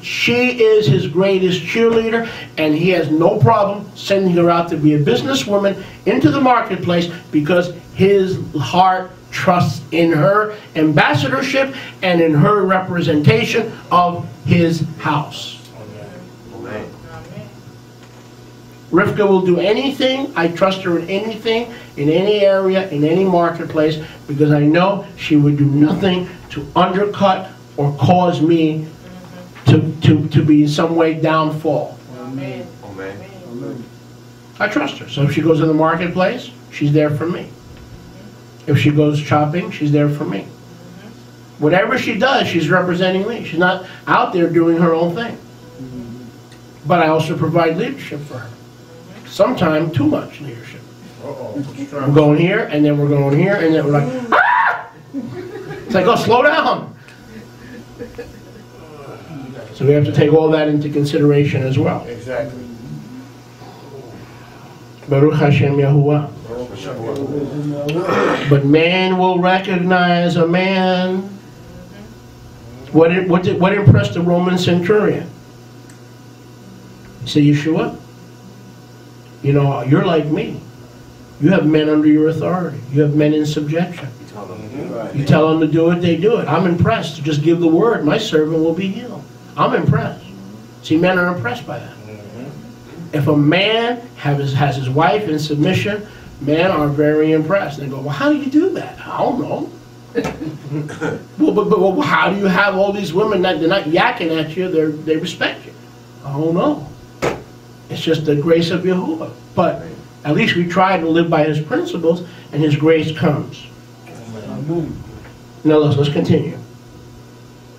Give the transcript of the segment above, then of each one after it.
she is his greatest cheerleader, and he has no problem sending her out to be a businesswoman into the marketplace because his heart trusts in her ambassadorship and in her representation of his house. Amen. Rivka will do anything. I trust her in anything, in any area, in any marketplace, because I know she would do nothing to undercut or cause me to be in some way downfall. Amen. Amen. I trust her. So if she goes in the marketplace, she's there for me. If she goes shopping, she's there for me. Whatever she does, she's representing me. She's not out there doing her own thing. But I also provide leadership for her. Sometimes too much leadership. We're going here, and then we're going here, and then we're like, ah! It's like, oh, slow down. So we have to take all that into consideration as well. Exactly. Baruch Hashem Yahuwah. But man will recognize a man. What impressed the Roman centurion? He said, Yeshua, you know, you're like me. You have men under your authority. You have men in subjection. You tell them to do it, they do it. I'm impressed. Just give the word. My servant will be healed. I'm impressed. See, men are impressed by that. If a man has his wife in submission, men are very impressed. They go, well, how do you do that? I don't know. well, how do you have all these women that they're not yakking at you, they respect you? I don't know. It's just the grace of Yahuwah. But at least we try to live by his principles, and his grace comes. Now let's continue.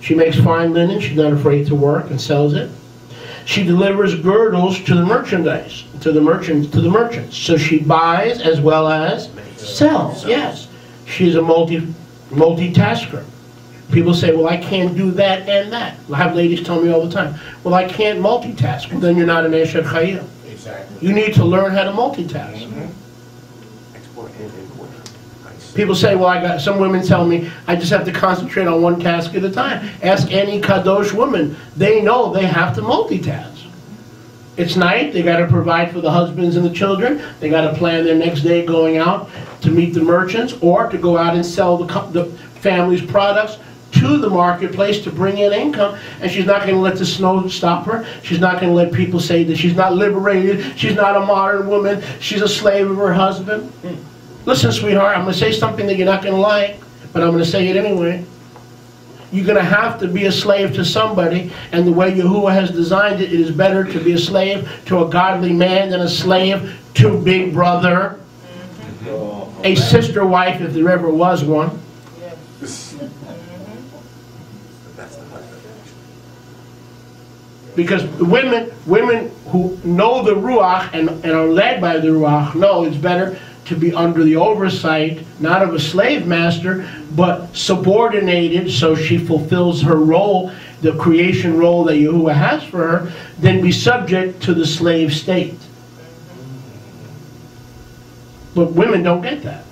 She makes fine linen. She's not afraid to work and sells it. She delivers girdles to the merchandise, to the merchants. So she buys as well as sells. Yes, she's a multitasker. People say, well, I can't do that and that. I have ladies tell me all the time, well, I can't multitask. Well, then you're not an Eshet Chayil. Exactly. You need to learn how to multitask. Export and import. People say, well, some women tell me, I just have to concentrate on one task at a time. Ask any Kadosh woman. They know they have to multitask. It's night, they got to provide for the husbands and the children. They got to plan their next day going out to meet the merchants or to go out and sell the family's products to the marketplace to bring in income. And she's not going to let the snow stop her. She's not going to let people say that she's not liberated. She's not a modern woman. She's a slave of her husband. Listen, sweetheart, I'm going to say something that you're not going to like, but I'm going to say it anyway. You're going to have to be a slave to somebody, and the way Yahuwah has designed it, it is better to be a slave to a godly man than a slave to Big Brother, a sister wife if there ever was one. Because women who know the Ruach and are led by the Ruach know it's better to be under the oversight, not of a slave master, but subordinated so she fulfills her role, the creation role that Yahuwah has for her, than be subject to the slave state. But women don't get that.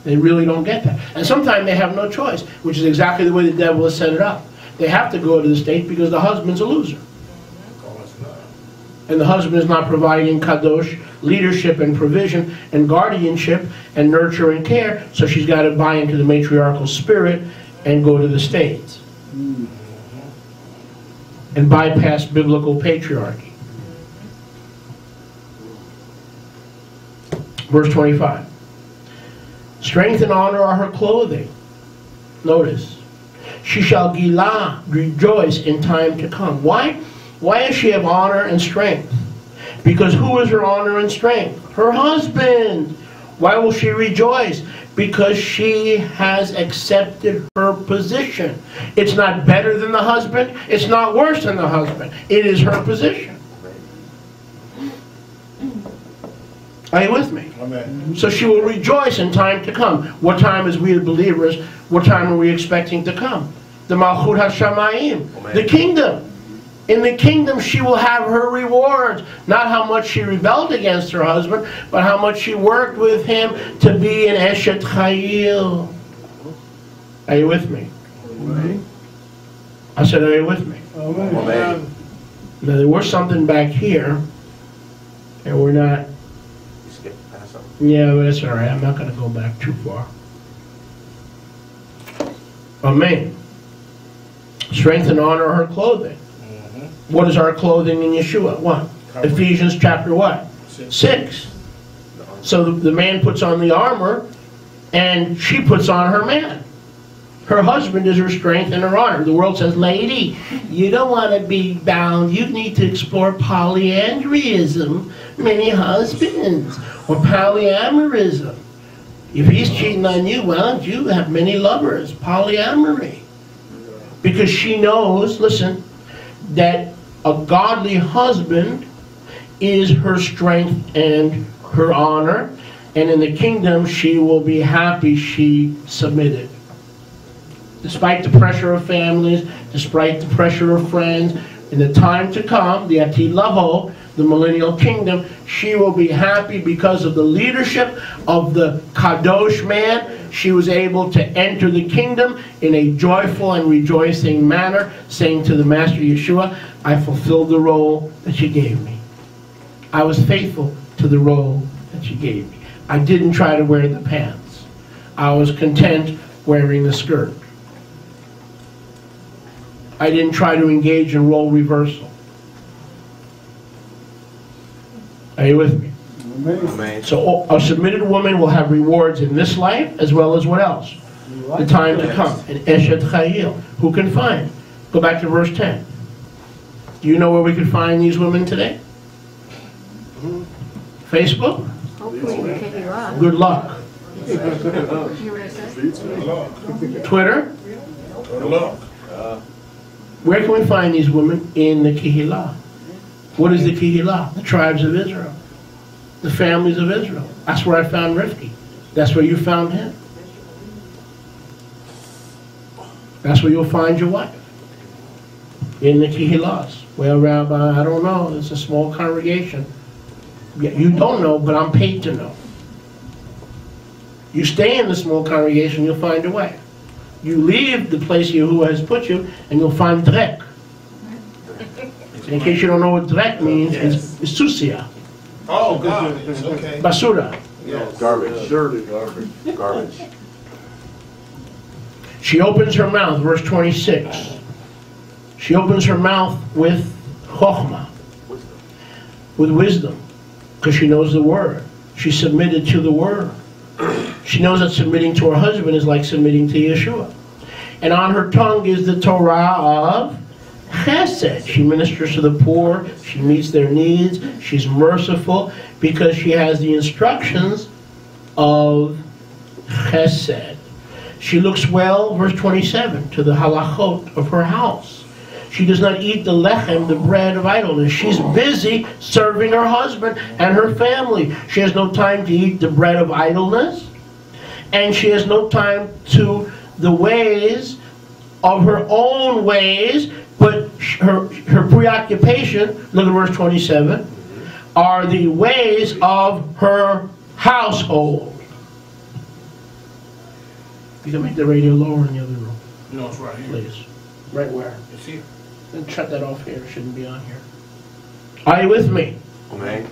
They really don't get that. And sometimes they have no choice, which is exactly the way the devil has set it up. They have to go to the state because the husband's a loser. And the husband is not providing kadosh, leadership and provision and guardianship and nurture and care, so she's got to buy into the matriarchal spirit and go to the state. And bypass biblical patriarchy. Verse 25. Strength and honor are her clothing. Notice. She shall gilah, rejoice in time to come. Why? Why does she have honor and strength? Because who is her honor and strength? Her husband. Why will she rejoice? Because she has accepted her position. It's not better than the husband. It's not worse than the husband. It is her position. Are you with me? Amen. So she will rejoice in time to come. What time as we as believers, what time are we expecting to come? The Malchut HaShamayim, the kingdom. In the kingdom she will have her rewards. Not how much she rebelled against her husband, but how much she worked with him to be an Eshet Chayil. Are you with me? Amen. I said, are you with me? Amen. Now there was something back here, and we're not. You skipped past something. Yeah, but that's all right. I'm not going to go back too far. Amen. Strength and honor are her clothing. What is our clothing in Yeshua? What? Ephesians chapter what? 6. So the man puts on the armor, and she puts on her man. Her husband is her strength and her honor. The world says, lady, you don't want to be bound. You need to explore polyandryism, many husbands, or polyamorism. If he's cheating on you, why don't you have many lovers? Polyamory. Because she knows, listen, that a godly husband is her strength and her honor. And in the kingdom, she will be happy she submitted. Despite the pressure of families, despite the pressure of friends, in the time to come, the Atid Lavo, the millennial kingdom, she will be happy because of the leadership of the Kadosh man. She was able to enter the kingdom in a joyful and rejoicing manner, saying to the Master Yeshua, I fulfilled the role that you gave me. I was faithful to the role that you gave me. I didn't try to wear the pants. I was content wearing the skirt. I didn't try to engage in role reversal. Are you with me? Amen. So a submitted woman will have rewards in this life as well as what else? The time to come. And Eshet Chayil. Who can find? Go back to verse 10. Do you know where we can find these women today? Facebook? Hopefully we can you up. Good luck. Hear what I said? Twitter? Where can we find these women? In the Kehillah. What is the Kehillah? The tribes of Israel. The families of Israel. That's where I found Rifki. That's where you found him. That's where you'll find your wife. In the Kehillahs. Well, Rabbi, I don't know. It's a small congregation. Yeah, you don't know, but I'm paid to know. You stay in the small congregation, you'll find a way. You leave the place Yahuwah has put you, and you'll find drek. In case you don't know what drek means, it's susia. Oh, garbage. Okay. Basura. Yes. Garbage. Dirty garbage. Garbage. She opens her mouth, verse 26. She opens her mouth with chokhmah, with wisdom, because she knows the word. She's submitted to the word. She knows that submitting to her husband is like submitting to Yeshua. And on her tongue is the Torah of Chesed. She ministers to the poor. She meets their needs. She's merciful because she has the instructions of Chesed. She looks well, verse 27, to the halachot of her house. She does not eat the lechem, the bread of idleness. She's busy serving her husband and her family. She has no time to eat the bread of idleness. And she has no time to the ways of her own ways, but her preoccupation, look at verse 27, are the ways of her household. You can make the radio lower in the other room. No, it's right here. Please. Right where? It's here. Then shut that off here. It shouldn't be on here. Are you with me? Amen.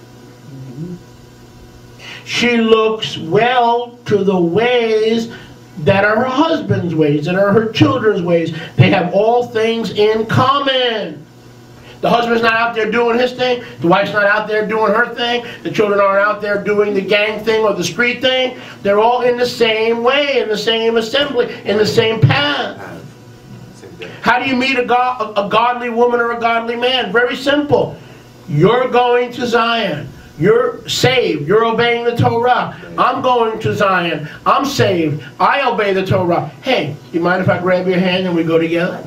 She looks well to the ways that are her husband's ways, that are her children's ways. They have all things in common. The husband's not out there doing his thing. The wife's not out there doing her thing. The children aren't out there doing the gang thing or the street thing. They're all in the same way, in the same assembly, in the same path. How do you meet a godly woman or a godly man? Very simple. You're going to Zion. You're saved. You're obeying the Torah. I'm going to Zion. I'm saved. I obey the Torah. Hey, you mind if I grab your hand and we go together?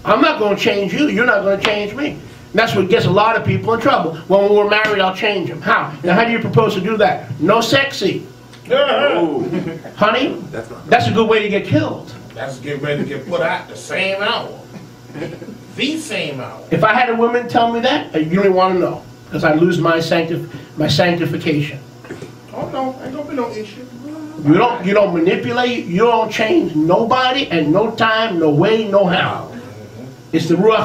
I'm not going to change you. You're not going to change me. And that's what gets a lot of people in trouble. Well, when we're married, I'll change them. How? Now, how do you propose to do that? No sexy. Honey, that's a good way to get killed. That's getting ready to get put out the same hour. The same hour. If I had a woman tell me that, you don't want to know. Because I lose my sanctification. Oh no, ain't gonna be no issue. You don't manipulate, you don't change nobody, and no time, no way, no how. It's the Ruach